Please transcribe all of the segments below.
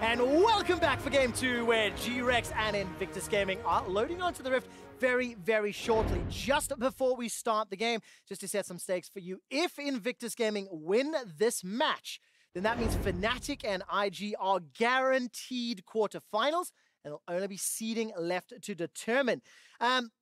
And welcome back for Game 2, where GRX and Invictus Gaming are loading onto the Rift very, very shortly. Just before we start the game, just to set some stakes for you, if Invictus Gaming win this match, then that means Fnatic and IG are guaranteed quarterfinals, and there'll only be seeding left to determine.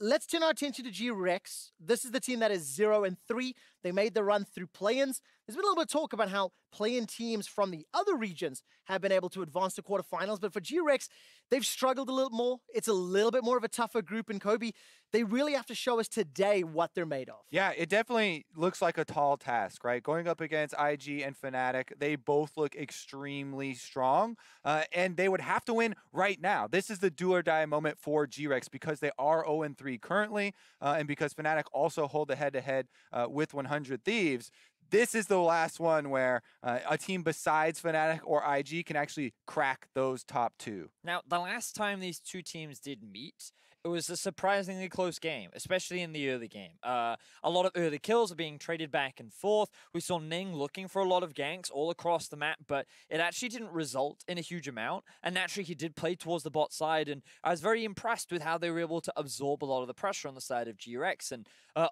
Let's turn our attention to GRX. This is the team that is 0-3. They made the run through play-ins. There's been a little bit of talk about how play-in teams from the other regions have been able to advance to quarterfinals, but for GRX, they've struggled a little more. It's a little bit more of a tougher group, and Kobe, they really have to show us today what they're made of. Yeah, it definitely looks like a tall task, right? Going up against IG and Fnatic, they both look extremely strong, and they would have to win right now. This is the do or die moment for GRX because they are 0-3 currently, and because Fnatic also hold the head-to-head with 100 Thieves. This is the last one where a team besides Fnatic or IG can actually crack those top two. Now, the last time these two teams did meet, it was a surprisingly close game, especially in the early game. A lot of early kills are being traded back and forth. We saw Ning looking for a lot of ganks all across the map, but it actually didn't result in a huge amount. And naturally, he did play towards the bot side, and I was very impressed with how they were able to absorb a lot of the pressure on the side of GRX. And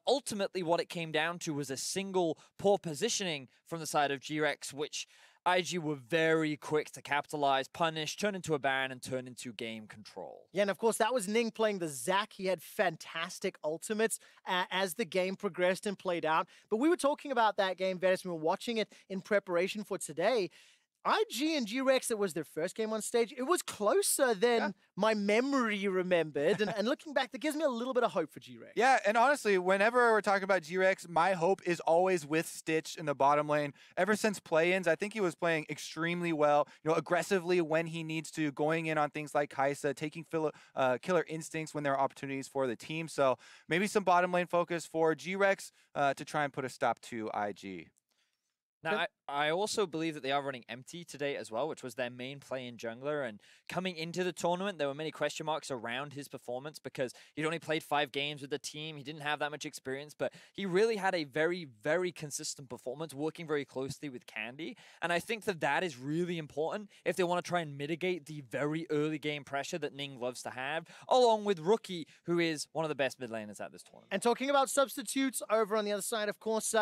ultimately, what it came down to was a single poor positioning from the side of GRX, which IG were very quick to capitalize, punish, turn into a Baron, and turn into game control. Yeah, and of course, that was Ning playing the Zac. He had fantastic ultimates as the game progressed and played out. But we were talking about that game, Vetus, we were watching it in preparation for today. IG and GRX, it was their first game on stage. It was closer than my memory remembered. And looking back, that gives me a little bit of hope for GRX. Yeah, and honestly, whenever we're talking about GRX, my hope is always with Stitch in the bottom lane. Ever since play-ins, I think he was playing extremely well, aggressively when he needs to, going in on things like Xayah, taking killer instincts when there are opportunities for the team. So maybe some bottom lane focus for GRX to try and put a stop to IG. Now, I also believe that they are running empty today as well, which was their main play-in jungler. And coming into the tournament, there were many question marks around his performance because he'd only played 5 games with the team. He didn't have that much experience, but he really had a very, very consistent performance, working very closely with Candy. And I think that that is really important if they want to try and mitigate the very early game pressure that Ning loves to have, along with Rookie, who is one of the best mid laners at this tournament. And talking about substitutes over on the other side, of course,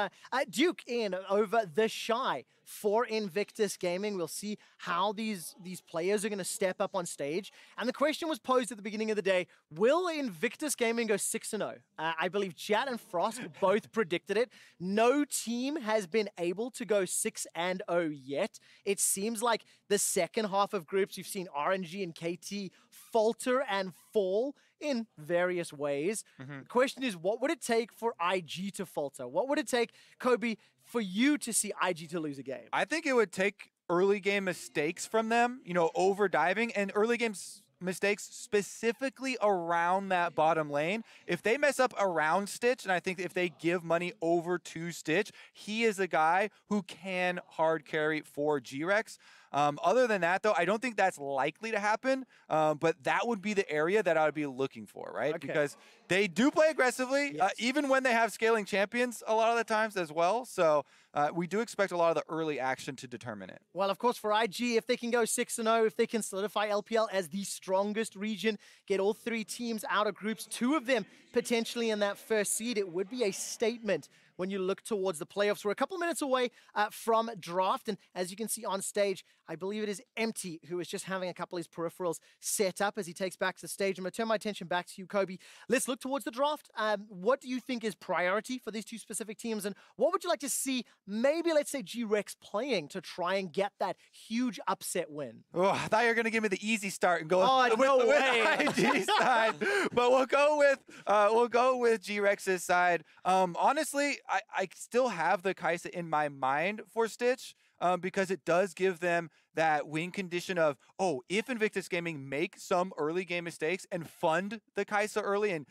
Duke in over the Shy for Invictus Gaming. We'll see how these players are going to step up on stage. And the question was posed at the beginning of the day, will Invictus Gaming go 6-0? I believe Chat and Frost both predicted it. No team has been able to go 6-0 yet. It seems like the second half of groups, you've seen RNG and KT falter and fall in various ways. The question is, what would it take for IG to falter? What would it take, Kobe, for you to see IG to lose a game? I think it would take early game mistakes from them, over diving and early game mistakes specifically around that bottom lane. If they mess up around Stitch, and I think if they give money over to Stitch, he is a guy who can hard carry for GRX. Other than that, though, I don't think that's likely to happen, but that would be the area that I would be looking for, right? Okay. Because they do play aggressively, even when they have scaling champions a lot of the times as well. So we do expect a lot of the early action to determine it. Well, of course, for IG, if they can go 6-0, if they can solidify LPL as the strongest region, get all 3 teams out of groups, 2 of them potentially in that first seed, it would be a statement when you look towards the playoffs. We're a couple of minutes away from draft, and as you can see on stage, I believe it is Empty who is just having a couple of his peripherals set up as he takes back to the stage. I'm going to turn my attention back to you, Kobe. Let's look towards the draft. What do you think is priority for these 2 specific teams, and what would you like to see, maybe, let's say, GRX playing to try and get that huge upset win? Oh, I thought you were going to give me the easy start and go with IG side, but we'll go with GRX's side. Honestly, I still have the Xayah in my mind for Stitch because it does give them that win condition of, if Invictus Gaming make some early game mistakes and fund the Xayah early and,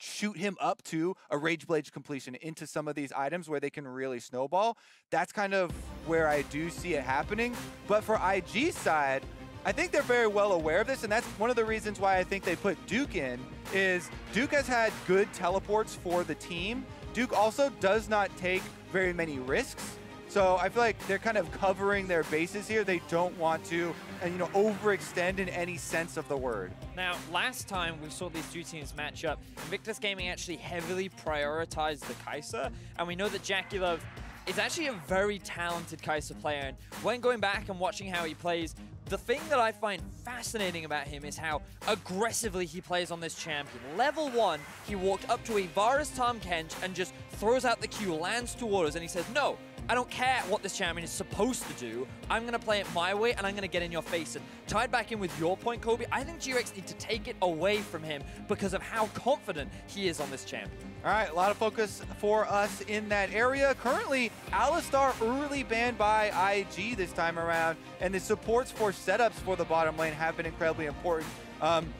shoot him up to a Rage Blade completion into some of these items where they can really snowball, that's kind of where I do see it happening. But for IG's side, I think they're very well aware of this, and that's one of the reasons why I think they put Duke in, is Duke has had good teleports for the team. Duke also does not take very many risks. So I feel like they're kind of covering their bases here. They don't want to, overextend in any sense of the word. Now, last time we saw these two teams match up, Invictus Gaming actually heavily prioritized the Xayah, and we know that JackeyLove is actually a very talented Xayah player, and when going back and watching how he plays, the thing that I find fascinating about him is how aggressively he plays on this champion. Level 1, he walked up to a Varus Tahm Kench and just throws out the Q, lands two orders, and he says, no, I don't care what this champion is supposed to do. I'm going to play it my way, and I'm going to get in your face. And tied back in with your point, Kobe, I think GRX need to take it away from him because of how confident he is on this champion. All right, a lot of focus for us in that area. Currently, Alistar early banned by IG this time around, and the supports for setups for the bottom lane have been incredibly important.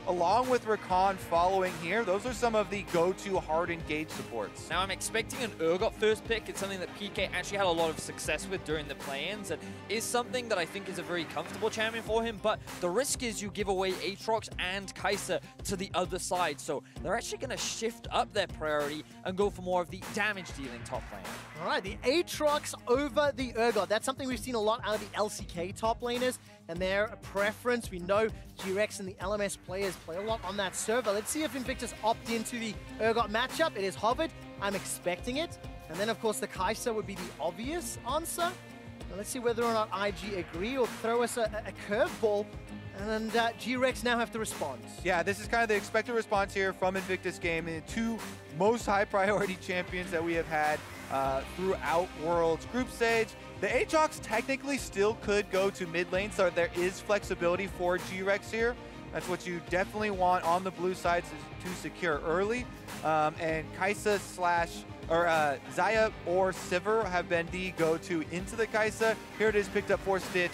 Along with Rakan following here, those are some of the go-to hard engage supports. Now I'm expecting an Urgot first pick. It's something that PK actually had a lot of success with during the play-ins and is something that I think is a very comfortable champion for him, but the risk is you give away Aatrox and Xayah to the other side, so they're actually going to shift up their priority and go for more of the damage-dealing top lane. All right, the Aatrox over the Urgot. That's something we've seen a lot out of the LCK top laners and their preference. We know GRX and the LMS players play a lot on that server. Let's see if Invictus opt into the Urgot matchup. It is hovered. I'm expecting it. And then, of course, the Xayah would be the obvious answer. Now, let's see whether or not IG agree or throw us a curveball. And GRX now have to respond. Yeah, this is kind of the expected response here from Invictus Gaming. The two most high priority champions that we have had throughout Worlds group stage. The Aatrox technically still could go to mid lane, so there is flexibility for GRX here. That's what you definitely want on the blue side to secure early. And Xayah Xayah or Sivir have been the go-to into the Xayah. Here it is picked up for Stitch.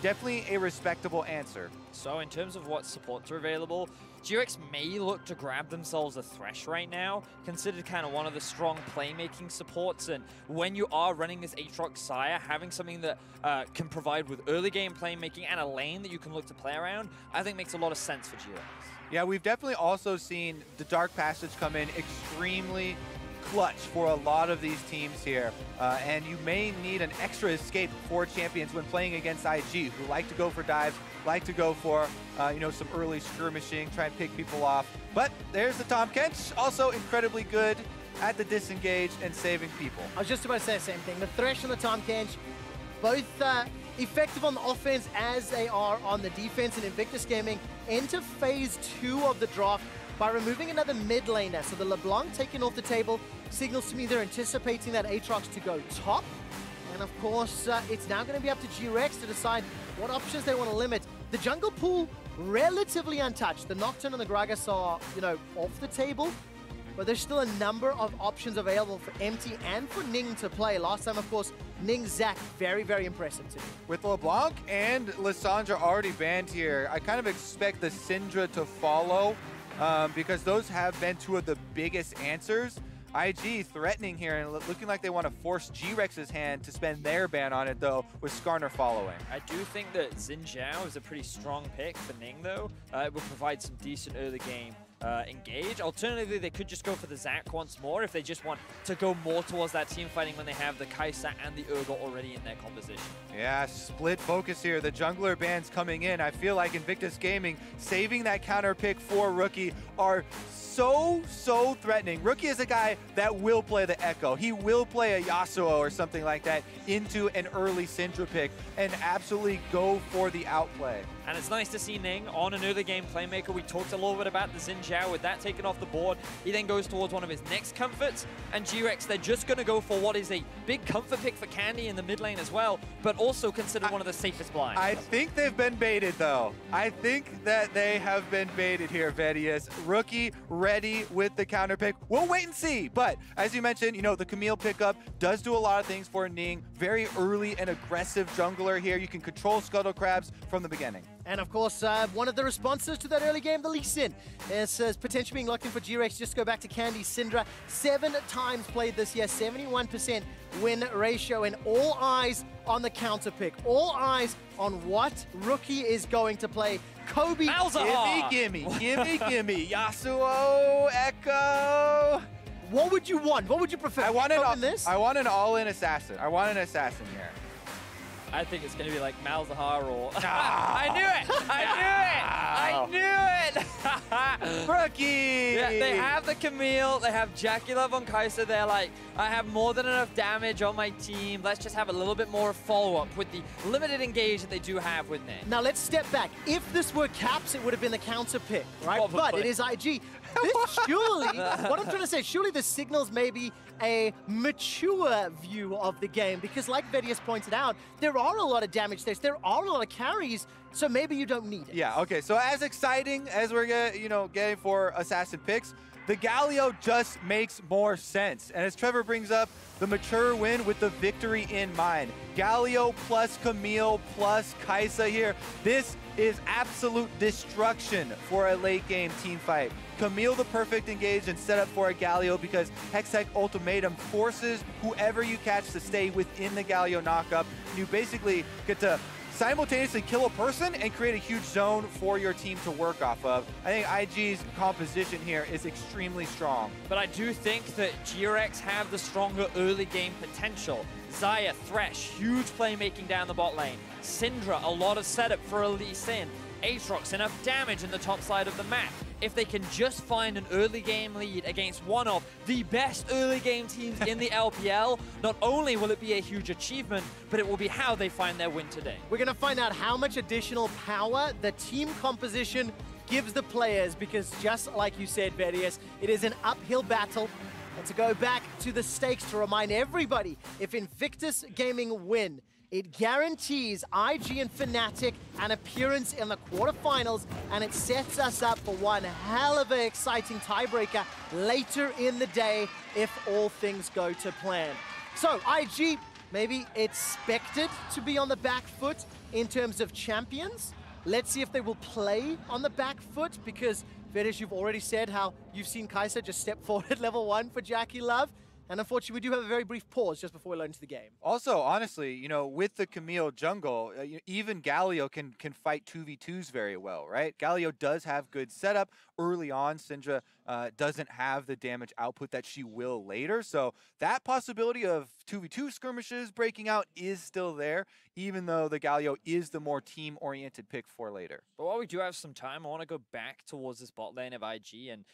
Definitely a respectable answer. So in terms of what supports are available, GRX may look to grab themselves a Thresh right now, considered kind of one of the strong playmaking supports, and when you are running this Aatrox Xayah, having something that can provide with early game playmaking and a lane that you can look to play around, I think makes a lot of sense for GRX. Yeah, we've definitely also seen the Dark Passage come in extremely clutch for a lot of these teams here, and you may need an extra escape for champions when playing against IG, who like to go for dives, like to go for some early skirmishing, try and pick people off. But there's the Tahm Kench, also incredibly good at the disengage and saving people. I was just about to say the same thing. The Thresh and the Tahm Kench, both effective on the offense as they are on the defense, and Invictus Gaming enter phase 2 of the draft by removing another mid laner. So the LeBlanc taken off the table signals to me they're anticipating that Aatrox to go top. And of course, it's now going to be up to GRX to decide what options they want to limit. The jungle pool, relatively untouched. The Nocturne and the Gragas are, off the table. But there's still a number of options available for Empty and for Ning to play. Last time, of course, Ning Zac, very, very impressive to me. With LeBlanc and Lissandra already banned here, I kind of expect the Syndra to follow because those have been two of the biggest answers. IG threatening here and looking like they want to force GRX's hand to spend their ban on it, though, with Skarner following. I do think that Xayah is a pretty strong pick for Ning, though. It will provide some decent early game engage. Alternatively, they could just go for the Zac once more if they just want to go more towards that team fighting when they have the Xayah and the Urgot already in their composition. Yeah, split focus here. The jungler bans coming in. I feel like Invictus Gaming saving that counter pick for Rookie are so threatening. Rookie is a guy that will play the Echo. He will play a Yasuo or something like that into an early Syndra pick and absolutely go for the outplay. And it's nice to see Ning on an early game playmaker. We talked a little bit about the Xayah with that taken off the board. He then goes towards one of his next comforts, and GRX, they're just going to go for what is a big comfort pick for Candy in the mid lane as well, but also considered one of the safest blinds. I think they've been baited, though. I think that they have been baited here, Vedius. Rookie ready with the counter pick. We'll wait and see, but as you mentioned, the Camille pickup does do a lot of things for Ning. Very early and aggressive jungler here. You can control Scuttle Crabs from the beginning. And of course, one of the responses to that early game, the Lee Sin, is potentially being locked in for GRX. Just go back to Candy Syndra. 7 times played this year, 71% win ratio, and all eyes on the counter pick. All eyes on what Rookie is going to play. Kobe, gimme. Yasuo, Echo. What would you want? What would you prefer? I want this? I want an all-in assassin. I want an assassin here. I think it's going to be like Malzahar or... I knew it! I knew it! I knew it! Rookie! Yeah, they have the Camille, they have JackeyLove on Xayah. They're like, I have more than enough damage on my team. Let's just have a little bit more follow-up with the limited engage that they do have with Ning. Now let's step back. If this were Caps, it would have been the counter pick, right? Probably. But it is IG. This surely, what I'm trying to say, surely this signals maybe a mature view of the game, because like Vedius pointed out, there are a lot of damage states, there are a lot of carries, so maybe you don't need it. Yeah, okay, so as exciting as we're getting for assassin picks, the Galio just makes more sense. And as Trevor brings up, the mature win with the victory in mind. Galio plus Camille plus Xayah here. This is absolute destruction for a late game team fight. Camille the perfect engage and set up for a Galio because Hextech Ultimatum forces whoever you catch to stay within the Galio knockup. You basically get to simultaneously kill a person and create a huge zone for your team to work off of. I think IG's composition here is extremely strong. But I do think that GRX have the stronger early game potential. Xayah, Thresh, huge playmaking down the bot lane. Syndra, a lot of setup for a Lee Sin. Aatrox, enough damage in the top side of the map. If they can just find an early game lead against one of the best early game teams in the LPL, not only will it be a huge achievement, but it will be how they find their win today. We're going to find out how much additional power the team composition gives the players, because just like you said, Vedius, it is an uphill battle. And to go back to the stakes to remind everybody, if Invictus Gaming win, it guarantees IG and Fnatic an appearance in the quarterfinals, and it sets us up for one hell of an exciting tiebreaker later in the day if all things go to plan. So IG maybe expected to be on the back foot in terms of champions. Let's see if they will play on the back foot, because Vedish, you've already said how you've seen Xayah just step forward at level 1 for JackeyLove. And unfortunately, we do have a very brief pause just before we learn into the game. Also, honestly, with the Camille jungle, even Galio can fight 2v2s very well, right? Galio does have good setup early on. Syndra doesn't have the damage output that she will later. So that possibility of 2v2 skirmishes breaking out is still there, even though the Galio is the more team-oriented pick for later. But while we do have some time, I want to go back towards this bot lane of IG. And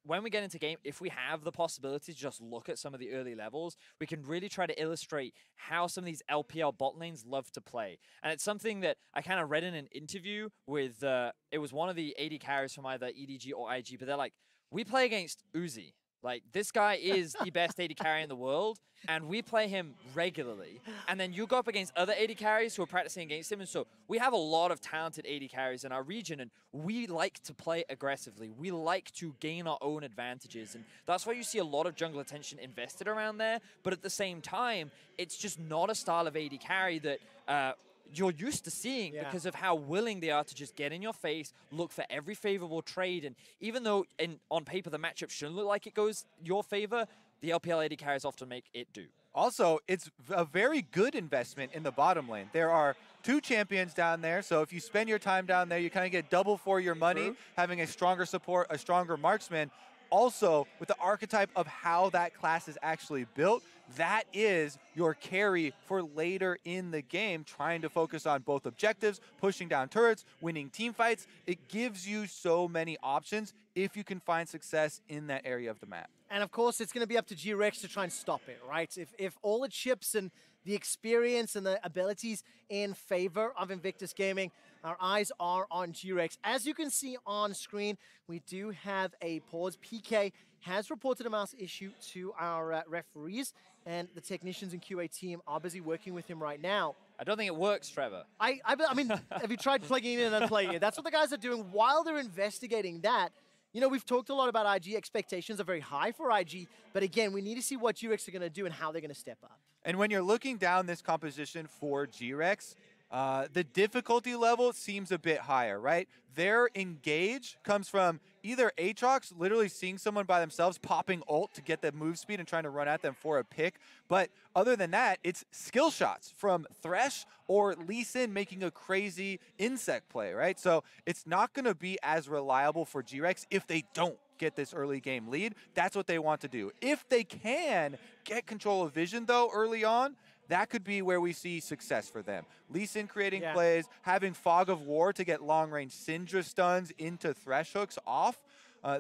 when we get into game, if we have the possibility to just look at some of the early levels, we can really try to illustrate how some of these LPL bot lanes love to play. And it's something that I kind of read in an interview with, it was one of the AD carriers from either EDG or IG, but they're like, we play against Uzi. Like, this guy is the best AD carry in the world, and we play him regularly. And then you go up against other AD carries who are practicing against him, and so we have a lot of talented AD carries in our region, and we like to play aggressively. We like to gain our own advantages, and that's why you see a lot of jungle attention invested around there. But at the same time, it's just not a style of AD carry that you're used to seeing, because of how willing they are to just get in your face, look for every favorable trade. And even though on paper the matchup shouldn't look like it goes your favor, the LPL AD carries often make it do. Also, it's a very good investment in the bottom lane. There are 2 champions down there, so if you spend your time down there, you kind of get double for your money, having a stronger support, a stronger marksman. Also, with the archetype of how that class is actually built, that is your carry for later in the game, trying to focus on both objectives, pushing down turrets, winning team fights. It gives you so many options if you can find success in that area of the map. And of course, it's going to be up to GRX to try and stop it, right? If all the chips and the experience and the abilities in favor of Invictus Gaming, our eyes are on GRX. As you can see on screen, we do have a pause. PK has reported a mouse issue to our referees, and the technicians and QA team are busy working with him right now. I don't think it works, Trevor. I mean, have you tried plugging in and unplugging it? That's what the guys are doing while they're investigating that. We've talked a lot about IG. Expectations are very high for IG, but again, we need to see what GRX are going to do and how they're going to step up. And when you're looking down this composition for GRX, the difficulty level seems a bit higher, right? Their engage comes from either Aatrox literally seeing someone by themselves, popping ult to get the move speed and trying to run at them for a pick. But other than that, it's skill shots from Thresh or Lee Sin making a crazy insect play, right? So it's not going to be as reliable for GRX if they don't get this early game lead. That's what they want to do. If they can get control of vision, though, early on, that could be where we see success for them. Lee Sin creating plays, having Fog of War to get long-range Syndra stuns into Thresh hooks off.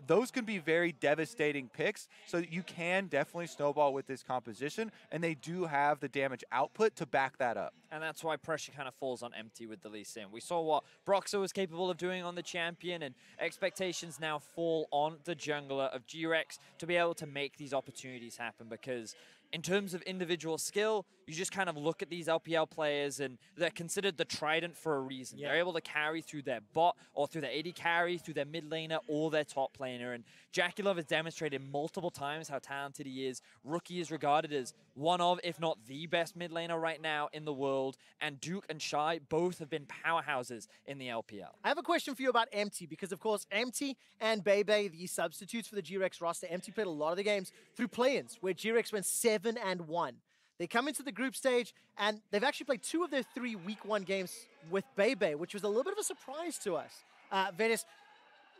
Those can be very devastating picks, so you can definitely snowball with this composition, and they do have the damage output to back that up. And that's why pressure kind of falls on empty with the Lee Sin. We saw what Broxah was capable of doing on the champion, and expectations now fall on the jungler of GRX to be able to make these opportunities happen, because in terms of individual skill, you just kind of look at these LPL players and they're considered the trident for a reason. They're able to carry through their bot or through their AD carry, through their mid laner or their top laner. And JackeyLove has demonstrated multiple times how talented he is. Rookie is regarded as one of, if not the best mid laner right now in the world. And Duke and Shy both have been powerhouses in the LPL. I have a question for you about Empty, because of course Empty and Bebe, the substitutes for the GRX roster, Empty played a lot of the games through play-ins where GRX went 7-1. They come into the group stage, and they've actually played 2 of their 3 week 1 games with Bebe, which was a little bit of a surprise to us. Vetus,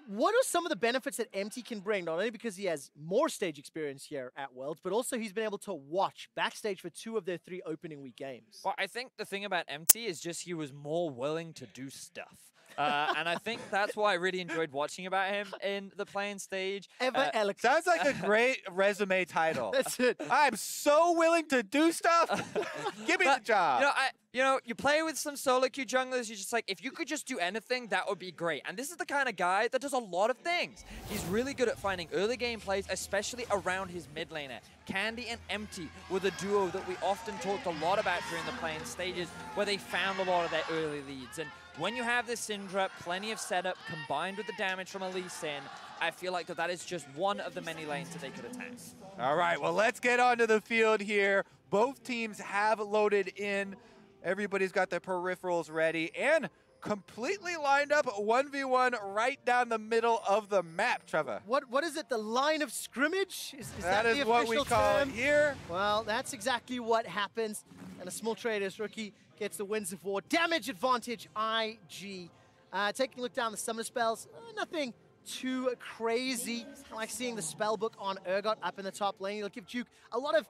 what are some of the benefits that Empty can bring, not only because he has more stage experience here at Worlds, but also he's been able to watch backstage for 2 of their 3 opening week games? Well, I think the thing about Empty is just he was more willing to do stuff. And I think that's why I really enjoyed watching about him in the playing stage. Ever eloquent. Sounds like a great resume title. That's it. I'm so willing to do stuff. Give me the job. You play with some solo queue junglers, you're just like, if you could just do anything, that would be great. And this is the kind of guy that does a lot of things. He's really good at finding early game plays, especially around his mid laner. Candy and Empty were the duo that we often talked a lot about during the playing stages, where they found a lot of their early leads. And when you have this Syndra, plenty of setup combined with the damage from a Lee Sin, I feel like that is just one of the many lanes that they could attack. All right, well, let's get onto the field here. Both teams have loaded in. Everybody's got their peripherals ready and completely lined up 1v1 right down the middle of the map, Trevor. What is it, the line of scrimmage? Is that the is what we call term? it here. Well, that's exactly what happens. And a small traders rookie gets the Winds of War. Damage advantage, IG. Taking a look down the summoner spells, nothing too crazy. I like seeing the spell book on Urgot up in the top lane. It'll give Duke a lot of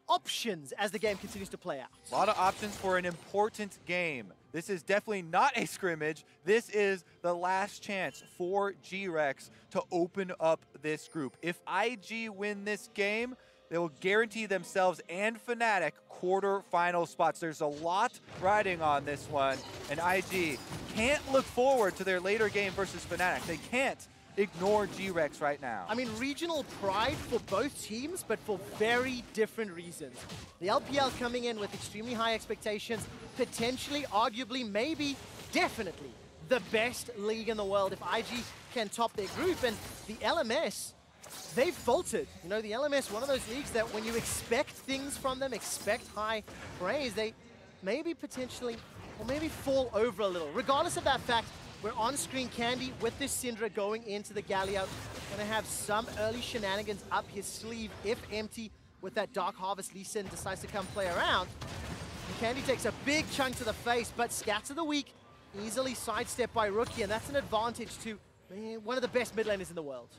options as the game continues to play out. A lot of options for an important game. This is definitely not a scrimmage. This is the last chance for GRX to open up this group. If IG win this game, they will guarantee themselves and Fnatic quarter-final spots. There's a lot riding on this one, and IG can't look forward to their later game versus Fnatic. They can't ignore GRX right now. I mean, regional pride for both teams, but for very different reasons. The LPL coming in with extremely high expectations, potentially, arguably, maybe, definitely the best league in the world if IG can top their group. And the LMS, they've faltered. You know, the LMS, one of those leagues that when you expect things from them, expect high praise, they maybe potentially, or maybe fall over a little. Regardless of that fact, we're on screen. Candy with this Syndra going into the Galio. Gonna have some early shenanigans up his sleeve if Empty with that Dark Harvest Lee Sin decides to come play around. And Candy takes a big chunk to the face, but Scatter the Weak easily sidestepped by Rookie, and that's an advantage to one of the best mid laners in the world.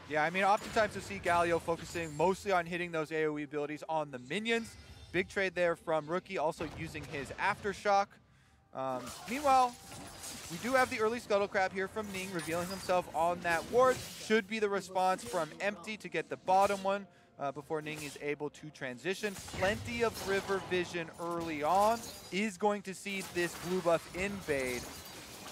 Yeah, I mean, oftentimes you'll see Galio focusing mostly on hitting those AoE abilities on the minions. Big trade there from Rookie, also using his Aftershock. Meanwhile, we do have the early Scuttle Crab here from Ning, revealing himself on that ward. Should be the response from Empty to get the bottom one before Ning is able to transition. Plenty of river vision early on. Is going to see this blue buff invade.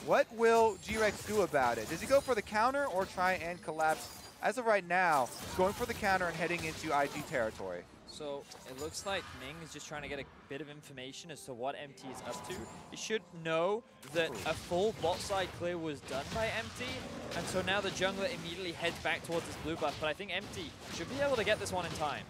What will GRX do about it? Does he go for the counter or try and collapse? As of right now, he's going for the counter and heading into IG territory. So it looks like Ning is just trying to get a bit of information as to what Empty is up to. He should know that a full bot side clear was done by Empty, and so now the jungler immediately heads back towards his blue buff, but I think Empty should be able to get this one in time.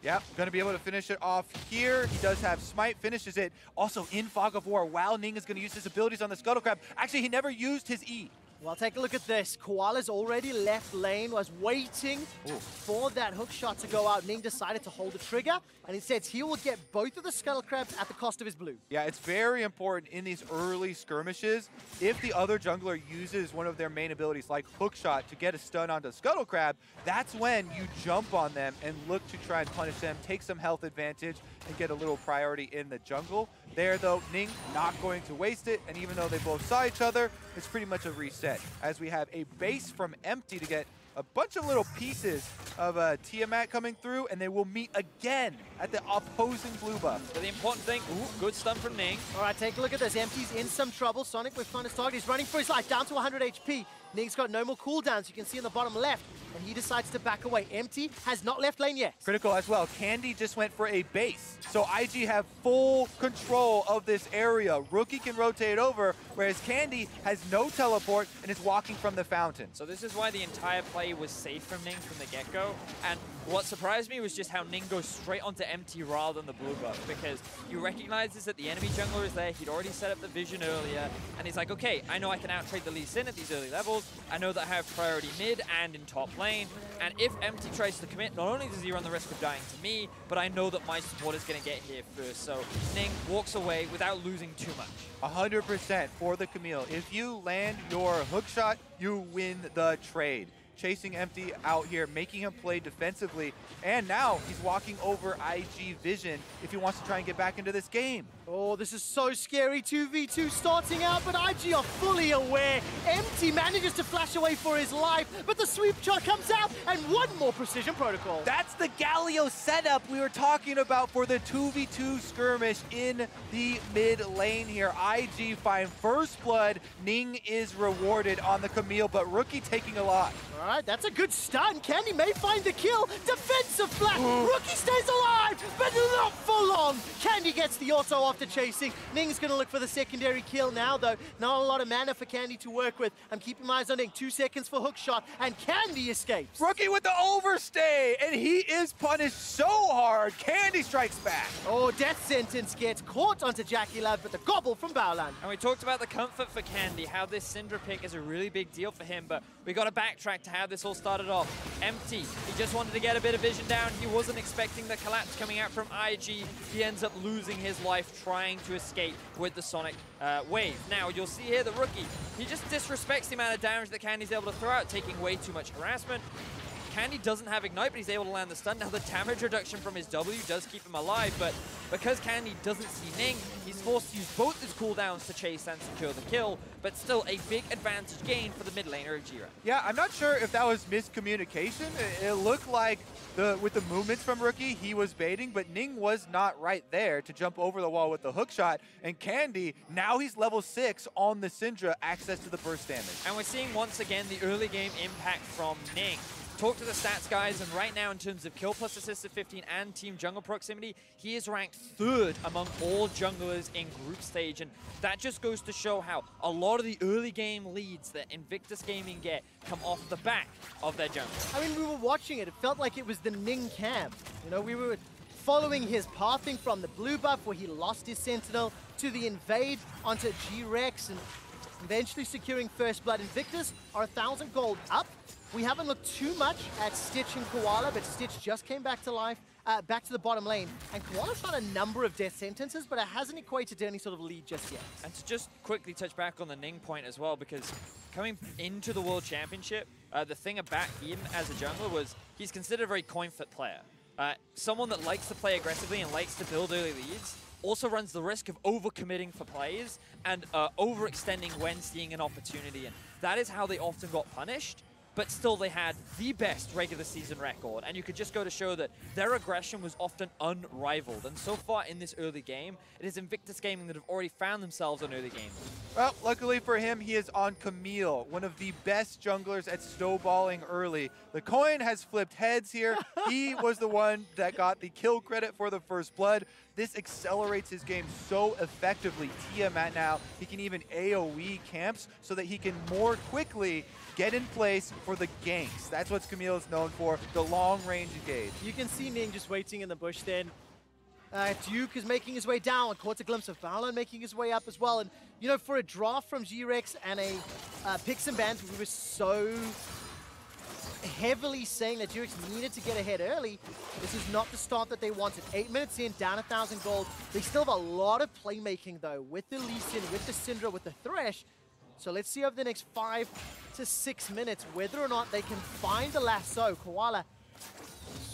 Yep, going to be able to finish it off here. He does have Smite, finishes it. Also in Fog of War, while Ning is going to use his abilities on the Scuttle Crab. Actually, he never used his E. Well, take a look at this. Koala's already left lane, was waiting for that hook shot to go out. Ning decided to hold the trigger, and instead he will get both of the Scuttle Crabs at the cost of his blue. Yeah, it's very important in these early skirmishes. If the other jungler uses one of their main abilities, like hook shot, to get a stun onto Scuttle Crab, that's when you jump on them and look to try and punish them, take some health advantage, and get a little priority in the jungle. There, though, Ning not going to waste it, and even though they both saw each other, it's pretty much a reset, as we have a base from Empty to get a bunch of little pieces of Tiamat coming through, and they will meet again at the opposing blue buff. But the important thing, good stun from Ning. All right, take a look at this. Empty's in some trouble. Sonic with his target. He's running for his life, down to 100 HP. Ning's got no more cooldowns. You can see in the bottom left, and he decides to back away. Empty has not left lane yet. Critical as well. Candy just went for a base. So IG have full control of this area. Rookie can rotate over, whereas Candy has no teleport and is walking from the fountain. So this is why the entire play was safe from Ning from the get-go. And what surprised me was just how Ning goes straight onto Empty rather than the blue buff, because he recognizes that the enemy jungler is there. He'd already set up the vision earlier, and he's like, okay, I know I can out-trade the Lee Sin at these early levels. I know that I have priority mid and in top lane, and if Empty tries to commit, not only does he run the risk of dying to me, but I know that my support is going to get here first. So Ning walks away without losing too much. 100% for the Camille. If you land your hook shot, you win the trade. Chasing Empty out here, making him play defensively, and now he's walking over IG vision if he wants to try and get back into this game. Oh, this is so scary. 2v2 starting out, but IG are fully aware. Empty manages to flash away for his life, but the sweep shot comes out, and one more precision protocol. That's the Galio setup we were talking about for the 2v2 skirmish in the mid lane here. IG find first blood. Ning is rewarded on the Camille, but Rookie taking a lot. All right, that's a good stun. Candy may find the kill. Defensive flash. Rookie stays alive, but not for long. Candy gets the auto after chasing. Ning's going to look for the secondary kill now, though. Not a lot of mana for Candy to work with. I'm keeping my eyes on Ning. 2 seconds for hook shot, and Candy escapes. Rookie with the overstay, and he is punished so hard. Candy strikes back. Oh, death sentence gets caught onto JackeyLove, but the gobble from Baolan. And we talked about the comfort for Candy, how this Syndra pick is a really big deal for him, but we got to backtrack to how this all started off. Empty, he just wanted to get a bit of vision down. He wasn't expecting the collapse coming out from IG. He ends up losing his life trying to escape with the Sonic wave. Now, you'll see here the Rookie, he just disrespects the amount of damage that Candy's able to throw out, taking way too much harassment. Candy doesn't have Ignite, but he's able to land the stun. Now, the damage reduction from his W does keep him alive, but because Candy doesn't see Ning, he's forced to use both his cooldowns to chase and secure the kill, but still a big advantage gain for the mid laner of GRX. Yeah, I'm not sure if that was miscommunication. It looked like with the movements from Rookie, he was baiting, but Ning was not right there to jump over the wall with the hook shot. And Candy, now he's level 6 on the Syndra, access to the burst damage. And we're seeing once again the early game impact from Ning. Talk to the stats, guys, and right now in terms of kill plus assist at 15 and team jungle proximity, he is ranked 3rd among all junglers in group stage, and that just goes to show how a lot of the early game leads that Invictus Gaming get come off the back of their jungle. I mean, we were watching it. It felt like it was the Ning camp. You know, we were following his pathing from the blue buff where he lost his Sentinel to the invade onto GRX and eventually securing first blood. Invictus are 1,000 gold up. We haven't looked too much at Stitch and Koala, but Stitch just came back to life, back to the bottom lane. And Koala's got a number of death sentences, but it hasn't equated to any sort of lead just yet. And to just quickly touch back on the Ning point as well, because coming into the World Championship, the thing about him as a jungler was he's considered a very coin flip player. Someone that likes to play aggressively and likes to build early leads, also runs the risk of overcommitting for plays and overextending when seeing an opportunity. And that is how they often got punished. But still, they had the best regular season record, and you could just go to show that their aggression was often unrivaled. And so far in this early game, it is Invictus Gaming that have already found themselves on early game. Well, luckily for him, he is on Camille, one of the best junglers at snowballing early. The coin has flipped heads here. He was the one that got the kill credit for the first blood. This accelerates his game so effectively. Tiamat now, he can even AoE camps so that he can more quickly get in place for the ganks. That's what Camille is known for, the long-range engage. You can see Ning just waiting in the bush then. Duke is making his way down. Caught a glimpse of Baolan making his way up as well. And, you know, for a draft from GRX and a picks and bans, we were so heavily saying that GRX needed to get ahead early. This is not the start that they wanted. 8 minutes in, down 1,000 gold. They still have a lot of playmaking, though, with the Lee Sin, with the Syndra, with the Thresh. So let's see over the next 5 to 6 minutes whether or not they can find the lasso. Koala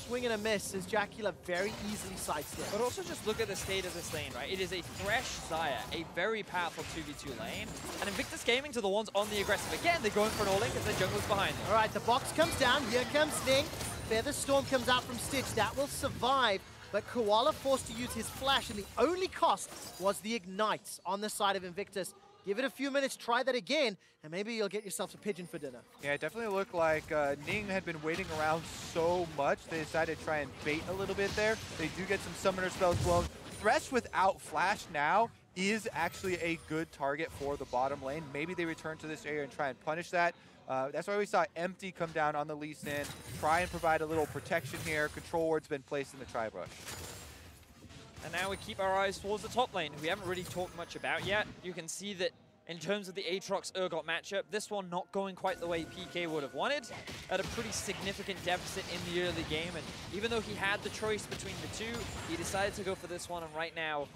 swing and a miss as JackeyLove very easily sidesteps. But also just look at the state of this lane, right? It is a Thresh Xayah, a very powerful 2v2 lane. And Invictus Gaming to the ones on the aggressive. Again, they're going for an all-in because their jungle's behind them. All right, the box comes down. Here comes Ning. Feather Storm comes out from Stitch. That will survive. But Koala forced to use his flash, and the only cost was the Ignite on the side of Invictus. Give it a few minutes, try that again, and maybe you'll get yourself a pigeon for dinner. Yeah, it definitely looked like Ning had been waiting around so much. They decided to try and bait a little bit there. They do get some summoner spells blown. Thresh without flash now is actually a good target for the bottom lane. Maybe they return to this area and try and punish that. That's why we saw Empty come down on the Lee Sin, try and provide a little protection here. Control ward's been placed in the tri-brush. And now we keep our eyes towards the top lane, who we haven't really talked much about yet. You can see that in terms of the Aatrox Urgot matchup, this one not going quite the way PK would have wanted. At a pretty significant deficit in the early game, and even though he had the choice between the two, he decided to go for this one, and right now,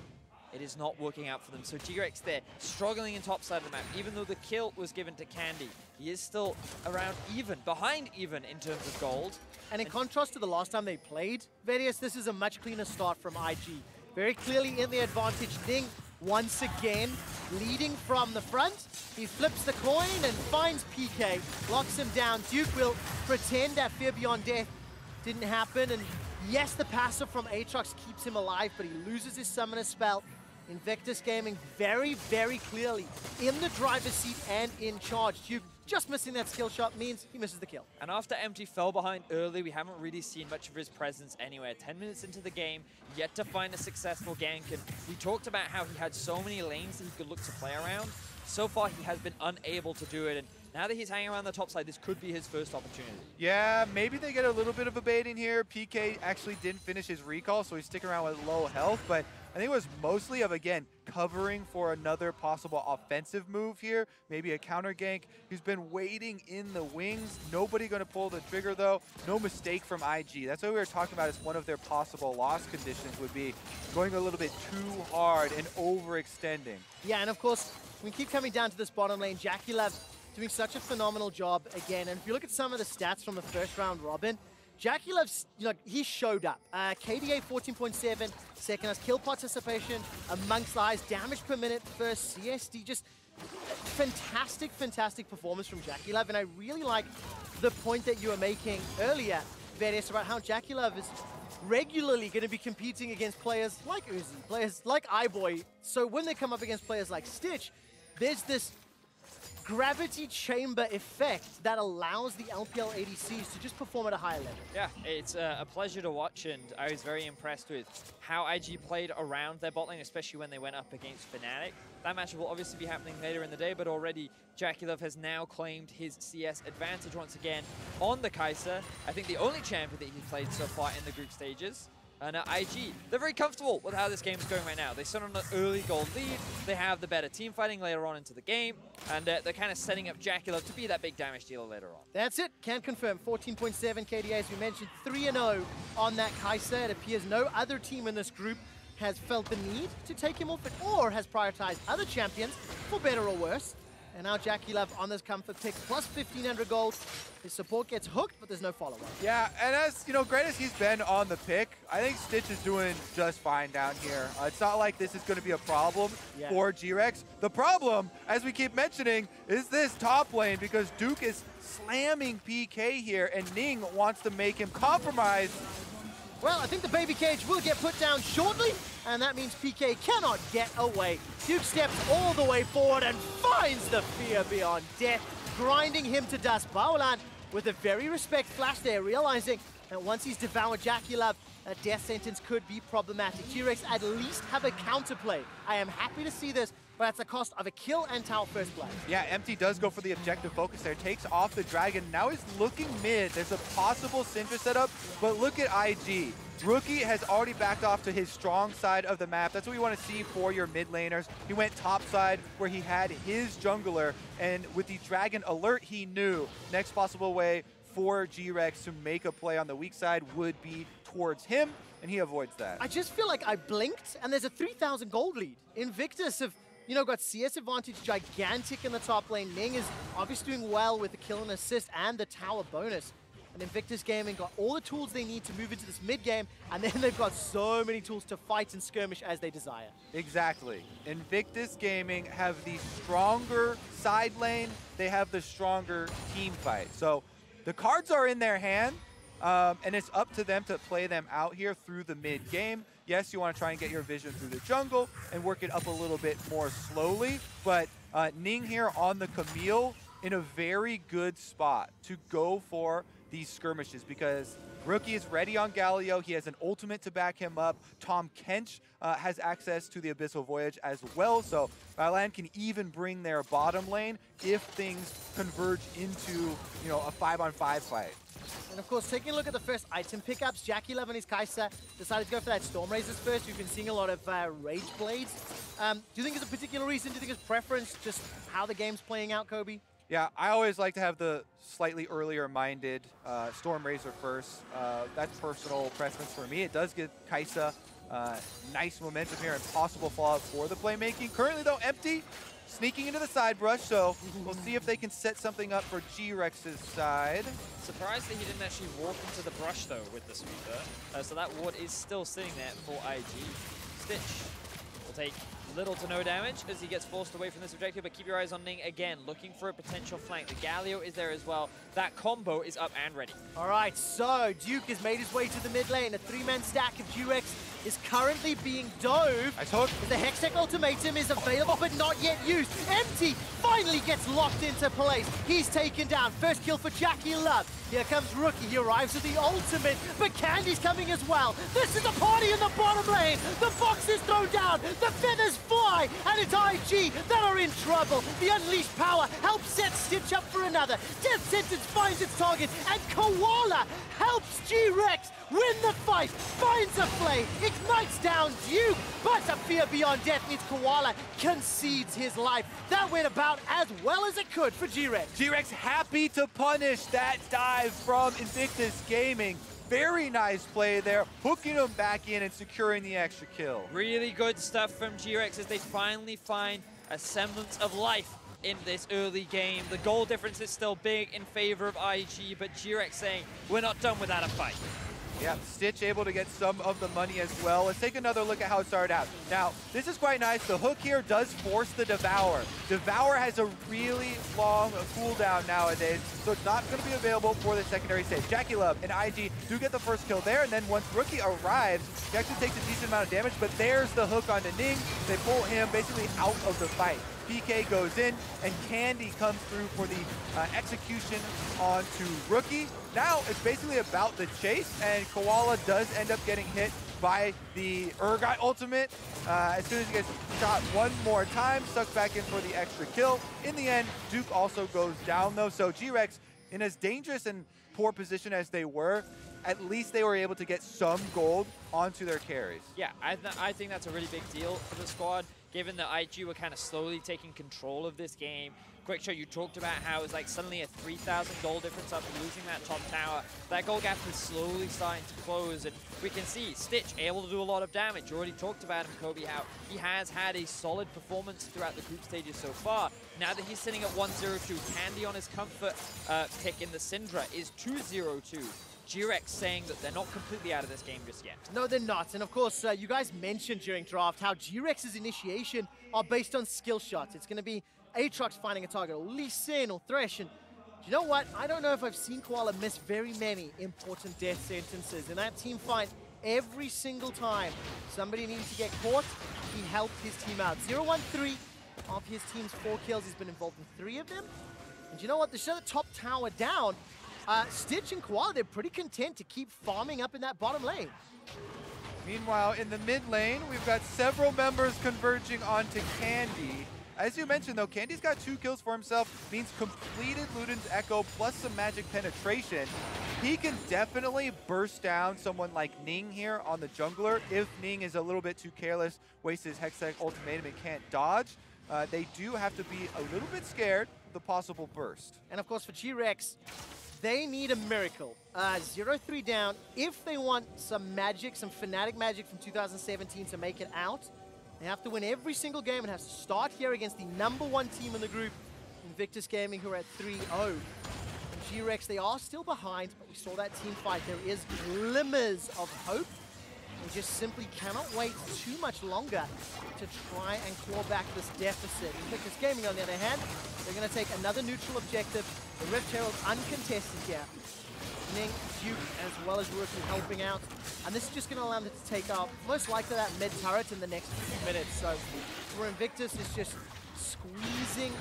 it is not working out for them. So GRX there, struggling in top side of the map. Even though the kill was given to Candy, he is still around even, behind even in terms of gold. And in contrast to the last time they played, Various, this is a much cleaner start from IG. Very clearly in the advantage. Ning, once again, leading from the front. He flips the coin and finds PK, locks him down. Duke will pretend that Fear Beyond Death didn't happen. And yes, the passive from Aatrox keeps him alive, but he loses his summoner spell. Invictus Gaming very, very clearly in the driver's seat and in charge. Duke just missing that skill shot means he misses the kill. And after Empty fell behind early, we haven't really seen much of his presence anywhere. 10 minutes into the game, yet to find a successful gank. And we talked about how he had so many lanes that he could look to play around. So far, he has been unable to do it. And now that he's hanging around the top side, this could be his first opportunity. Yeah, maybe they get a little bit of a baiting here. PK actually didn't finish his recall, so he's sticking around with low health. But I think it was mostly of, again, covering for another possible offensive move here. Maybe a counter gank. He's been waiting in the wings. Nobody going to pull the trigger, though. No mistake from IG. That's what we were talking about as one of their possible loss conditions would be going a little bit too hard and overextending. Yeah, and of course, we keep coming down to this bottom lane. JackeyLove doing such a phenomenal job again. And if you look at some of the stats from the first round robin, JackeyLove, you know, he showed up. KDA 14.7, second as kill participation amongst the highest, damage per minute, first CSD, just fantastic, fantastic performance from JackeyLove. And I really like the point that you were making earlier, Various, about how JackeyLove is regularly going to be competing against players like Uzi, players like iBoy. So when they come up against players like Stitch, there's this gravity chamber effect that allows the LPL ADCs to just perform at a higher level. Yeah, it's a pleasure to watch, and I was very impressed with how IG played around their bot lane, especially when they went up against Fnatic. That matchup will obviously be happening later in the day, but already JackeyLove has now claimed his CS advantage once again on the Kai'Sa. I think the only champion that he played so far in the group stages. And IG, they're very comfortable with how this game is going right now. They sit on an early gold lead, they have the better team fighting later on into the game, and they're kind of setting up JackeyLove to be that big damage dealer later on. That's it, can confirm. 14.7 KDA, as we mentioned, 3-0 on that Kai'Sa. It appears no other team in this group has felt the need to take him off it or has prioritized other champions, for better or worse. And now JackeyLove on this comfort pick, plus 1,500 gold. His support gets hooked, but there's no follow-up. Yeah, and as you know, great as he's been on the pick, I think Stitch is doing just fine down here. It's not like this is going to be a problem for GRX. The problem, as we keep mentioning, is this top lane, because Duke is slamming PK here, and Ning wants to make him compromise. Well, I think the baby cage will get put down shortly, and that means PK cannot get away. Duke steps all the way forward and finds the Fear Beyond Death, grinding him to dust. Baolan with a very respect flash there, realizing that once he's devoured JackeyLove, a death sentence could be problematic. GRX at least have a counterplay. I am happy to see this, but at the cost of a kill and tower first blood. Yeah, Empty does go for the objective focus there, takes off the Dragon. Now he's looking mid. There's a possible Syndra setup, but look at IG. Rookie has already backed off to his strong side of the map. That's what we want to see for your mid laners. He went top side where he had his jungler, and with the Dragon alert, he knew next possible way for GRX to make a play on the weak side would be towards him, and he avoids that. I just feel like I blinked, and there's a 3,000 gold lead. Invictus have, got CS advantage gigantic in the top lane. Ning is obviously doing well with the kill and assist and the tower bonus. And Invictus Gaming got all the tools they need to move into this mid game, and then they've got so many tools to fight and skirmish as they desire. Exactly. Invictus Gaming have the stronger side lane. They have the stronger team fight. So the cards are in their hand, and it's up to them to play them out here through the mid game. Yes, you want to try and get your vision through the jungle and work it up a little bit more slowly, but Ning here on the Camille in a very good spot to go for these skirmishes, because Rookie is ready on Galio. He has an ultimate to back him up. Tahm Kench has access to the Abyssal Voyage as well, so Baolan can even bring their bottom lane if things converge into, a 5-on-5 fight. And of course, taking a look at the first item pickups, JackeyLove and his Xayah decided to go for that Storm Razors first. We've been seeing a lot of Rage Blades. Do you think it's a particular reason? Do you think it's preference, just how the game's playing out, Kobe? Yeah, I always like to have the slightly earlier minded Storm Razor first. That's personal preference for me. It does give Xayah nice momentum here and possible fallout for the playmaking. Currently though, Empty sneaking into the side brush, so we'll see if they can set something up for GRX's side. Surprised that he didn't actually walk into the brush though with the sweeper. So that ward is still sitting there for IG. Stitch will take little to no damage as he gets forced away from this objective, but keep your eyes on Ning again, looking for a potential flank. The Galio is there as well. That combo is up and ready. All right, so Duke has made his way to the mid lane. A 3-man stack of GRX is currently being dove. Nice hook. The Hextech ultimatum is available but not yet used. Empty finally gets locked into place. He's taken down. First kill for JackeyLove. Here comes Rookie. He arrives with the ultimate, but Candy's coming as well. This is a party in the bottom lane. The box is thrown down. The feathers fly, and it's IG that are in trouble. The unleashed power helps set Stitch up for another. Death Sentence finds its target, and Koala helps GRX win the fight, finds a flame, ignites down Duke, but a fear beyond death means Koala concedes his life. That went about as well as it could for GRX. GRX happy to punish that dive from Invictus Gaming. Very nice play there, hooking him back in and securing the extra kill. Really good stuff from GRX as they finally find a semblance of life in this early game. The goal difference is still big in favor of IG, but GRX saying, we're not done without a fight. Yeah, Stitch able to get some of the money as well. Let's take another look at how it started out. Now, this is quite nice. The hook here does force the Devour. Devour has a really long cooldown nowadays, so it's not going to be available for the secondary stage. JackeyLove and IG do get the first kill there, and then once Rookie arrives, he actually takes a decent amount of damage, but there's the hook onto Ning. They pull him basically out of the fight. PK goes in, and Candy comes through for the execution onto Rookie. Now it's basically about the chase, and Koala does end up getting hit by the Urgot ultimate. As soon as he gets shot one more time, sucked back in for the extra kill. In the end, Duke also goes down though, so GRX, in as dangerous and poor position as they were, at least they were able to get some gold onto their carries. Yeah, I think that's a really big deal for the squad, given that IG were kind of slowly taking control of this game. Quick show, you talked about how it was like suddenly a 3,000 goal difference after losing that top tower. That goal gap is slowly starting to close, and we can see Stitch able to do a lot of damage. You already talked about him, Kobe, how he has had a solid performance throughout the group stages so far. Now that he's sitting at 1-0-2, Candy on his comfort pick in the Syndra is 2-0-2. GRX saying that they're not completely out of this game just yet. No, they're not. And of course, you guys mentioned during draft how GRX's initiation are based on skill shots. It's going to be Aatrox finding a target, or Lee Sin, or Thresh. And you know what? I don't know if I've seen Koala miss very many important death sentences. In that team fight, every single time somebody needed to get caught, he helped his team out. 0-1-3 of his team's 4 kills. He's been involved in 3 of them. And you know what? To shut the top tower down, Stitch and Koala, they're pretty content to keep farming up in that bottom lane. Meanwhile, in the mid lane, we've got several members converging onto Candy. As you mentioned, though, Candy's got 2 kills for himself, means completed Luden's Echo plus some magic penetration. He can definitely burst down someone like Ning here on the jungler if Ning is a little bit too careless, wastes his Hextech ultimatum and can't dodge. They do have to be a little bit scared of the possible burst. And of course for GRX, they need a miracle. 0-3 down. If they want some magic, some Fnatic magic from 2017 to make it out, they have to win every single game and have to start here against the #1 team in the group, Invictus Gaming, who are at 3-0. And GRX, they are still behind, but we saw that team fight. There is glimmers of hope. They just simply cannot wait too much longer to try and claw back this deficit. Invictus Gaming, on the other hand, they're going to take another neutral objective. The Rift Herald uncontested here. Ning, Duke, as well as Rookie helping out. And this is just going to allow them to take out most likely that mid turret in the next few minutes. So for Invictus, it's just squeezing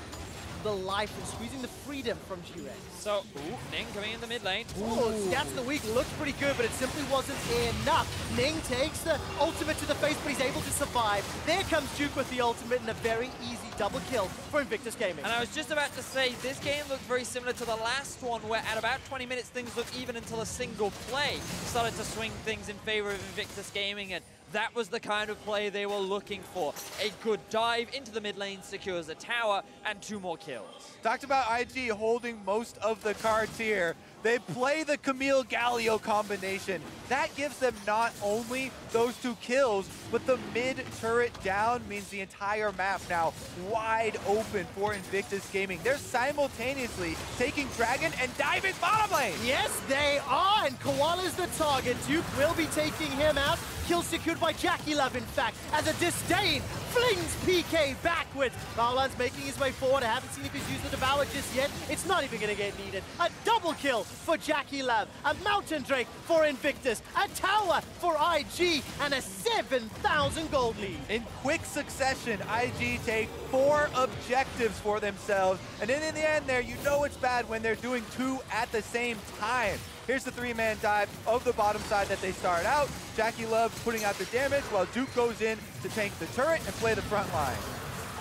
the life and squeezing the freedom from GRX. So, Ning coming in the mid lane. Oh, stats of the week looked pretty good, but it simply wasn't enough. Ning takes the ultimate to the face, but he's able to survive. There comes Duke with the ultimate and a very easy double kill for Invictus Gaming. And I was just about to say, this game looked very similar to the last one, where at about 20 minutes, things looked even until a single play started to swing things in favor of Invictus Gaming, and that was the kind of play they were looking for. A good dive into the mid lane, secures a tower, and 2 more kills. Talked about IG holding most of the cards here. They play the Camille Galio combination. That gives them not only those 2 kills, but the mid turret down means the entire map now wide open for Invictus Gaming. They're simultaneously taking Dragon and diving bottom lane. Yes, they are, and Koala's the target. Duke will be taking him out. Kill secured by JackeyLove, in fact, as a Disdain flings PK backwards. Baolan's making his way forward. I haven't seen if he's used the Devour just yet. It's not even going to get needed. A double kill for JackeyLove, a Mountain Drake for Invictus, a tower for IG, and a 7,000 gold lead. In quick succession, IG take 4 objectives for themselves. And then in the end there, you know it's bad when they're doing 2 at the same time. Here's the 3-man dive of the bottom side that they start out. JackeyLove putting out the damage while Duke goes in to tank the turret and play the front line.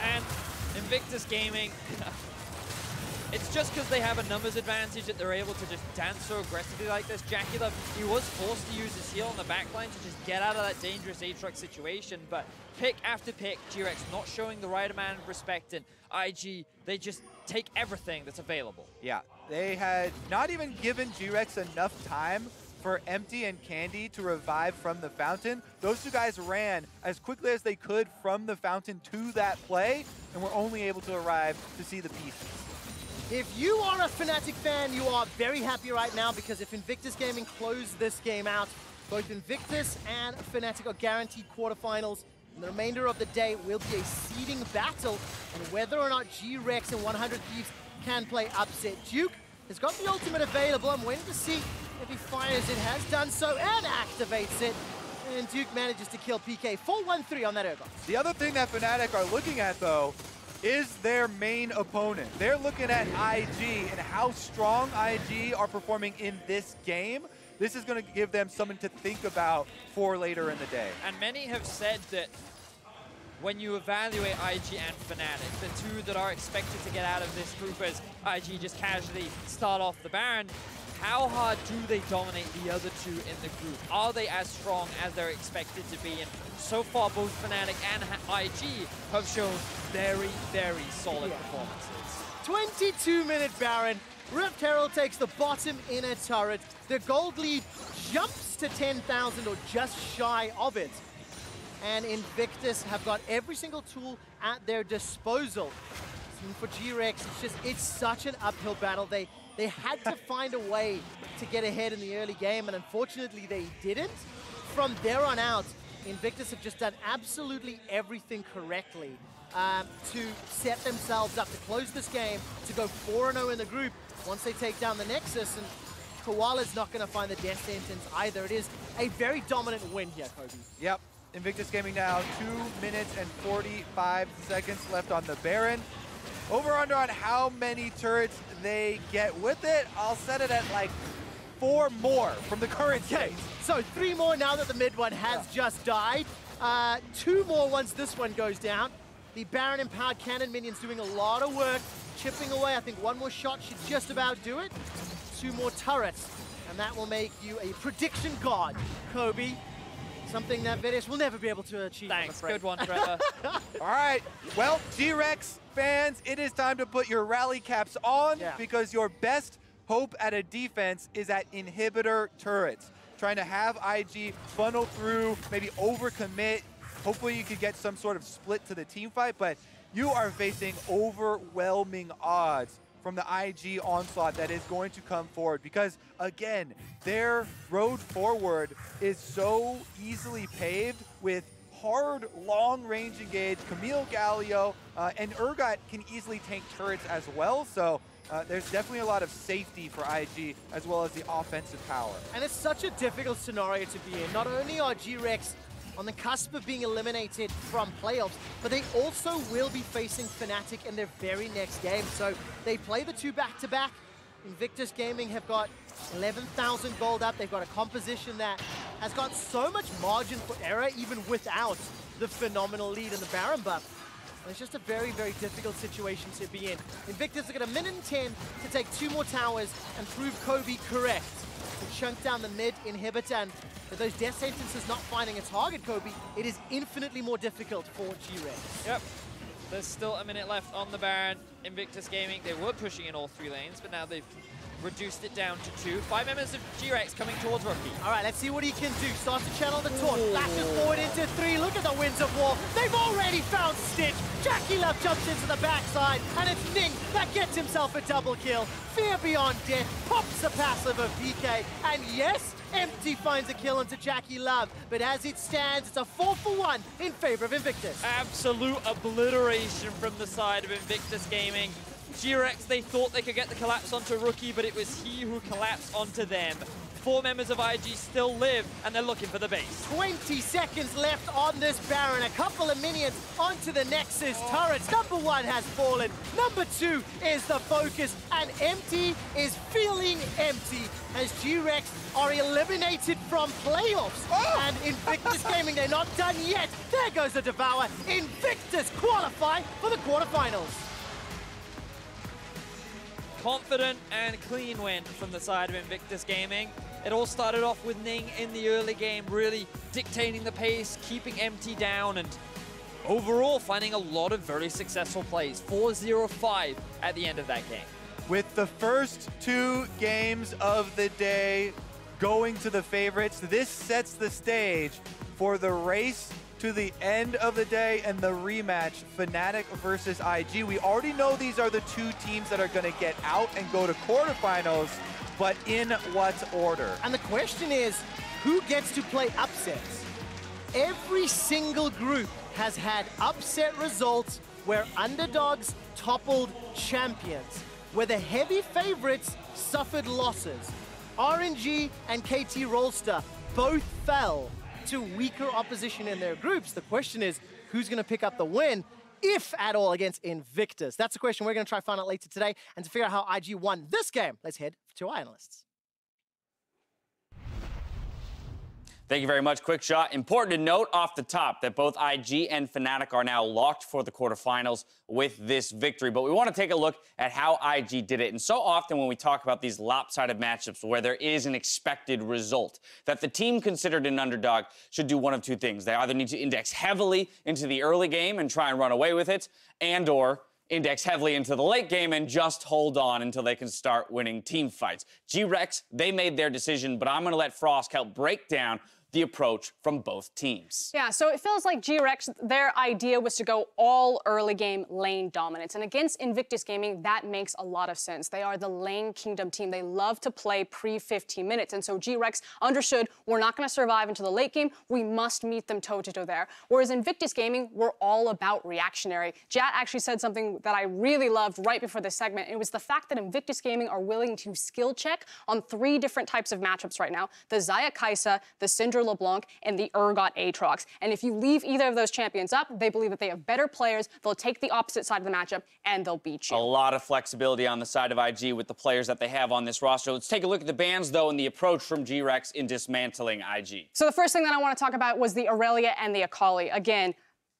And Invictus Gaming, it's just because they have a numbers advantage that they're able to just dance so aggressively like this. JackeyLove, he was forced to use his heal on the backline to just get out of that dangerous Aatrox situation, but pick after pick, GRX not showing the right amount of respect, and IG, they just take everything that's available. Yeah, they had not even given GRX enough time for Empty and Candy to revive from the fountain. Those 2 guys ran as quickly as they could from the fountain to that play, and were only able to arrive to see the pieces. If you are a Fnatic fan, you are very happy right now, because if Invictus Gaming close this game out, both Invictus and Fnatic are guaranteed quarterfinals. And the remainder of the day will be a seeding battle, and whether or not GRX and 100 Thieves can play upset. Duke has got the ultimate available. I'm waiting to see if he fires it. Has done so and activates it. And Duke manages to kill PK. 4-1-3 on that Urgot. The other thing that Fnatic are looking at, though, is their main opponent. They're looking at IG and how strong IG are performing in this game. This is going to give them something to think about for later in the day. And many have said that when you evaluate IG and Fnatic, the 2 that are expected to get out of this group as IG just casually start off the Baron, how hard do they dominate the other 2 in the group? Are they as strong as they're expected to be? And so far, both Fnatic and IG have shown very, very solid performances. 22-minute Baron. Rift Herald takes the bottom inner turret. The gold lead jumps to 10,000 or just shy of it. And Invictus have got every single tool at their disposal. And for GRX, it's such an uphill battle. They had to find a way to get ahead in the early game, and unfortunately they didn't. From there on out, Invictus have just done absolutely everything correctly to set themselves up to close this game, to go 4-0 in the group once they take down the Nexus. And Koala's not going to find the death sentence either. It is a very dominant win here, Kobe. Yep. Invictus Gaming now 2 minutes and 45 seconds left on the Baron. Over under on how many turrets they get with it. I'll set it at like 4 more from the current Okay, state. so 3 more now that the mid one has just died. 2 more once this one goes down. The Baron Empowered Cannon minions doing a lot of work, chipping away. I think 1 more shot should just about do it. 2 more turrets, and that will make you a prediction god, Kobe. Something that Vidish will never be able to achieve. Thanks, good one, Trevor. All right, well, GRX fans, it is time to put your rally caps on because your best hope at a defense is at inhibitor turrets. Trying to have IG funnel through, maybe overcommit. Hopefully you could get some sort of split to the team fight, but you are facing overwhelming odds from the IG onslaught that is going to come forward because, again, their road forward is so easily paved with hard, long-range engage. Camille, Galio, and Urgot can easily tank turrets as well, so there's definitely a lot of safety for IG as well as the offensive power. And it's such a difficult scenario to be in. Not only are GRX on the cusp of being eliminated from playoffs, but they also will be facing Fnatic in their very next game. So they play the 2 back-to-back. Invictus Gaming have got 11,000 gold up. They've got a composition that has got so much margin for error even without the phenomenal lead in the Baron buff. And it's just a very, very difficult situation to be in. Invictus have got 1 minute and 10 to take 2 more towers and prove Kobe correct. To chunk down the mid inhibitor, and with those death sentences not finding a target, Kobe, it is infinitely more difficult for GRX. Yep. There's still a minute left on the Baron. Invictus Gaming, they were pushing in all 3 lanes, but now they've reduced it down to 2. 5 members of GRX coming towards Rookie. All right, let's see what he can do. Starts to channel the torch, flashes forward into 3. Look at the Winds of War. They've already found Stitch. JackeyLove jumps into the backside, and it's Ning that gets himself a double kill. Fear Beyond Death pops the passive of PK, and yes, Empty finds a kill onto JackeyLove, but as it stands, it's a 4-for-1 in favor of Invictus. Absolute obliteration from the side of Invictus Gaming. GRX, they thought they could get the collapse onto Rookie, but it was he who collapsed onto them. 4 members of IG still live, and they're looking for the base. 20 seconds left on this Baron. A couple of minions onto the Nexus turrets. Number 1 has fallen. Number 2 is the focus, and Empty is feeling empty as GRX are eliminated from playoffs. And Invictus Gaming, they're not done yet. There goes the Devour. Invictus qualify for the quarterfinals. Confident and clean win from the side of Invictus Gaming. It all started off with Ning in the early game, really dictating the pace, keeping Empty down, and overall finding a lot of very successful plays. 4-0-5 at the end of that game. With the first 2 games of the day going to the favorites, this sets the stage for the race to the end of the day and the rematch, Fnatic versus IG. We already know these are the 2 teams that are going to get out and go to quarterfinals, but in what order? And the question is, who gets to play upsets? Every single group has had upset results where underdogs toppled champions, where the heavy favorites suffered losses. RNG and KT Rolster both fell to weaker opposition in their groups. The question is, who's going to pick up the win, if at all, against Invictus? That's the question we're going to try to find out later today. And to figure out how IG won this game, let's head to our analysts. Thank you very much, Quick Shot. Important to note off the top that both IG and Fnatic are now locked for the quarterfinals with this victory. But we want to take a look at how IG did it. And so often when we talk about these lopsided matchups where there is an expected result, that the team considered an underdog should do one of 2 things. They either need to index heavily into the early game and try and run away with it, and or index heavily into the late game and just hold on until they can start winning team fights. GRX, they made their decision, but I'm going to let Frost help break down the approach from both teams. Yeah, so it feels like GRX, their idea was to go all early game lane dominance. And against Invictus Gaming, that makes a lot of sense. They are the lane kingdom team. They love to play pre-15 minutes. And so GRX understood, we're not going to survive into the late game. We must meet them toe-to-toe there. Whereas Invictus Gaming, we're all about reactionary. Jat actually said something that I really loved right before this segment. It was the fact that Invictus Gaming are willing to skill check on 3 different types of matchups right now. The Xayah Kaisa, the Syndra LeBlanc and the Urgot Aatrox. And if you leave either of those champions up, they believe that they have better players, they'll take the opposite side of the matchup, and they'll beat you. A lot of flexibility on the side of IG with the players that they have on this roster. Let's take a look at the bans, though, and the approach from GRX in dismantling IG. So the first thing that I want to talk about was the Aurelia and the Akali. Again,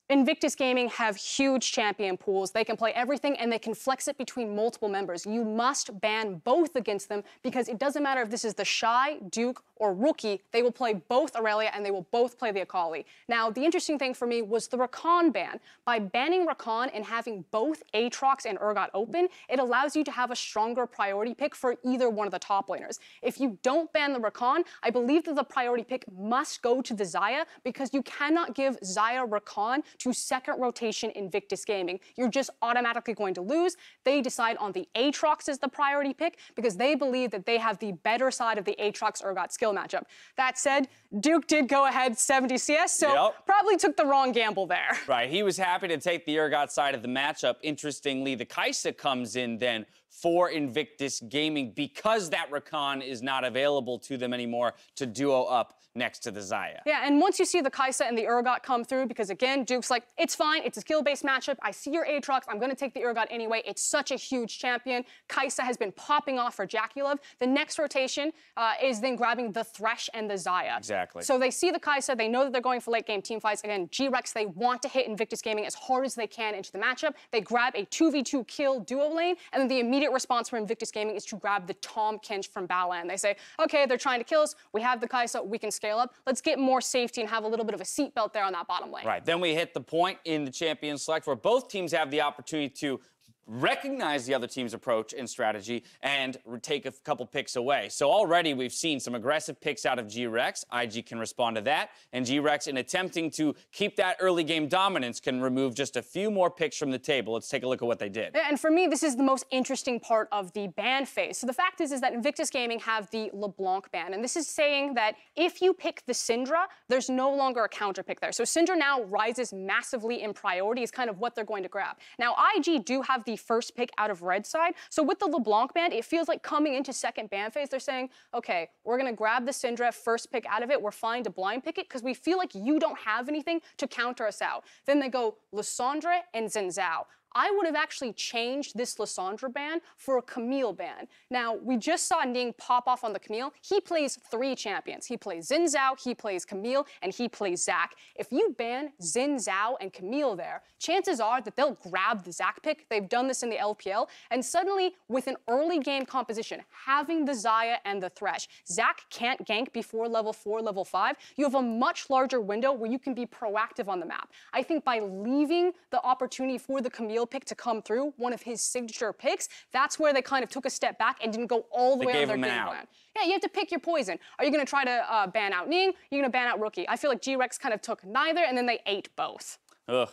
Invictus Gaming have huge champion pools. They can play everything and they can flex it between multiple members. You must ban both against them because it doesn't matter if this is the Shy, Duke, or Rookie, they will play both Aurelia and they will both play the Akali. Now, the interesting thing for me was the Rakan ban. By banning Rakan and having both Aatrox and Urgot open, it allows you to have a stronger priority pick for either one of the top laners. If you don't ban the Rakan, I believe that the priority pick must go to the Xayah because you cannot give Xayah Rakan to second rotation Invictus Gaming. You're just automatically going to lose. They decide on the Aatrox as the priority pick because they believe that they have the better side of the Aatrox-Urgot skill matchup. That said, Duke did go ahead 70 CS, so probably took the wrong gamble there. Right, he was happy to take the Urgot side of the matchup. Interestingly, the Xayah comes in then for Invictus Gaming because that Rakan is not available to them anymore to duo up next to the Xayah. Yeah, and once you see the Xayah and the Urgot come through, because again, Duke's like, it's fine, it's a skill-based matchup, I see your Aatrox, I'm gonna take the Urgot anyway, it's such a huge champion. Xayah has been popping off for JackeyLove. The next rotation is then grabbing the Thresh and the Xayah. Exactly. So they see the Xayah, they know that they're going for late game team fights. Again, GRX, they want to hit Invictus Gaming as hard as they can into the matchup. They grab a 2v2 kill duo lane, and then the immediate response from Invictus Gaming is to grab the Tahm Kench from Baolan. They say, okay, they're trying to kill us, we have the Xayah, we can scale up. Let's get more safety and have a little bit of a seatbelt there on that bottom lane. Right, then we hit the point in the champion select where both teams have the opportunity to recognize the other team's approach and strategy and take a couple picks away. So already we've seen some aggressive picks out of GRX. IG can respond to that, and GRX, in attempting to keep that early game dominance, can remove just a few more picks from the table. Let's take a look at what they did. Yeah, and for me, this is the most interesting part of the ban phase. So the fact is that Invictus Gaming have the LeBlanc ban, and this is saying that if you pick the Syndra, there's no longer a counter pick there. So Syndra now rises massively in priority, is kind of what they're going to grab. Now, IG do have the first pick out of red side. So with the LeBlanc ban, it feels like coming into second ban phase, they're saying, okay, we're going to grab the Syndra first pick out of it. We're fine to blind pick it because we feel like you don't have anything to counter us out. Then they go Lissandra and Xin Zhao. I would have actually changed this Lissandra ban for a Camille ban. Now, we just saw Ning pop off on the Camille. He plays 3 champions. He plays Xin Zhao, he plays Camille, and he plays Zac. If you ban Xin Zhao and Camille there, chances are that they'll grab the Zac pick. They've done this in the LPL. And suddenly, with an early game composition, having the Xayah and the Thresh, Zac can't gank before level 4, level 5. You have a much larger window where you can be proactive on the map. I think by leaving the opportunity for the Camille pick to come through, one of his signature picks, that's where they kind of took a step back and didn't go all the way on their game plan. Yeah, you have to pick your poison. Are you going to try to ban out Ning? You're going to ban out Rookie. I feel like GRX kind of took neither, and then they ate both. Ugh.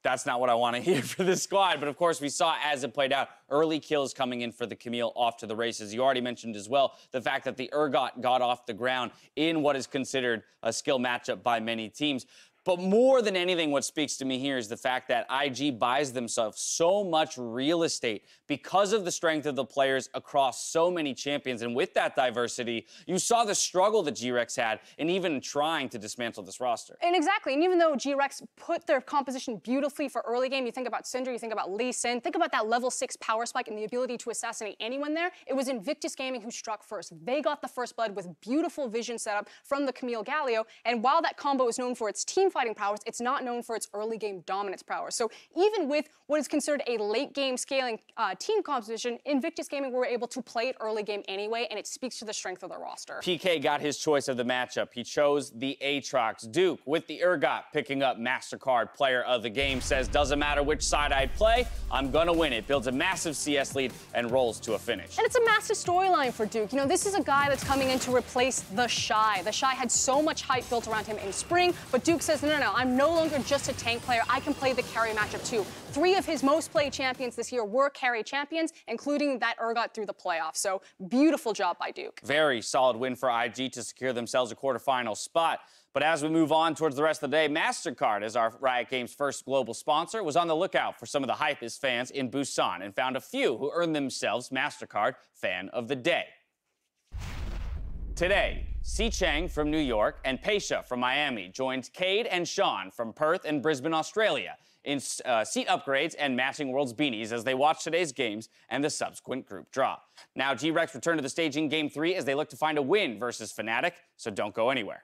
That's not what I want to hear for this squad. But of course, we saw as it played out, early kills coming in for the Camille off to the races. You already mentioned as well the fact that the Urgot got off the ground in what is considered a skill matchup by many teams. But more than anything, what speaks to me here is the fact that IG buys themselves so much real estate because of the strength of the players across so many champions. And with that diversity, you saw the struggle that GRX had in even trying to dismantle this roster. And exactly, and even though GRX put their composition beautifully for early game, you think about Syndra, you think about Lee Sin, think about that level 6 power spike and the ability to assassinate anyone there. It was Invictus Gaming who struck first. They got the first blood with beautiful vision setup from the Camille Galio. And while that combo is known for its team fighting prowess, it's not known for its early game dominance prowess. So even with what is considered a late game scaling team composition, Invictus Gaming were able to play it early game anyway, and it speaks to the strength of the roster. PK got his choice of the matchup. He chose the Aatrox. Duke, with the Urgot picking up MasterCard player of the game, says, doesn't matter which side I play, I'm gonna win it. Builds a massive CS lead and rolls to a finish. And it's a massive storyline for Duke. You know, this is a guy that's coming in to replace the Shy. The Shy had so much hype built around him in spring, but Duke says, no, I'm no longer just a tank player. I can play the carry matchup too. 3 of his most played champions this year were carry champions, including that Urgot through the playoffs. So beautiful job by Duke. Very solid win for IG to secure themselves a quarterfinal spot. But as we move on towards the rest of the day, MasterCard, as our Riot Games' first global sponsor, was on the lookout for some of the hypest fans in Busan and found a few who earned themselves MasterCard Fan of the Day. Today, Si Chang from New York and Peisha from Miami joined Cade and Sean from Perth and Brisbane, Australia in seat upgrades and matching Worlds beanies as they watch today's games and the subsequent group draw. Now, GRX return to the stage in Game 3 as they look to find a win versus Fnatic, so don't go anywhere.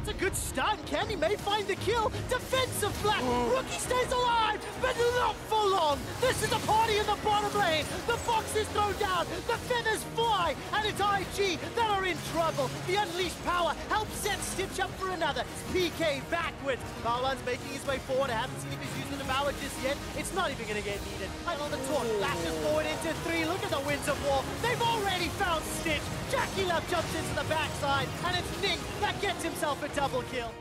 It's a good start, and Candy may find the kill. Defensive flat. Rookie stays alive, but not for long. This is a party in the bottom lane. The box is thrown down. The feathers fly, and it's IG that are in trouble. The unleashed power helps set Stitch up for another. PK backwards. Baolan's making his way forward. I haven't seen if he's using the Devour just yet. It's not even going to get needed. And on the torch, lashes forward into 3. Look at the Winds of War. They've already found Stitch. JackeyLove jumps into the backside, and it's Ning that gets himself a double kill.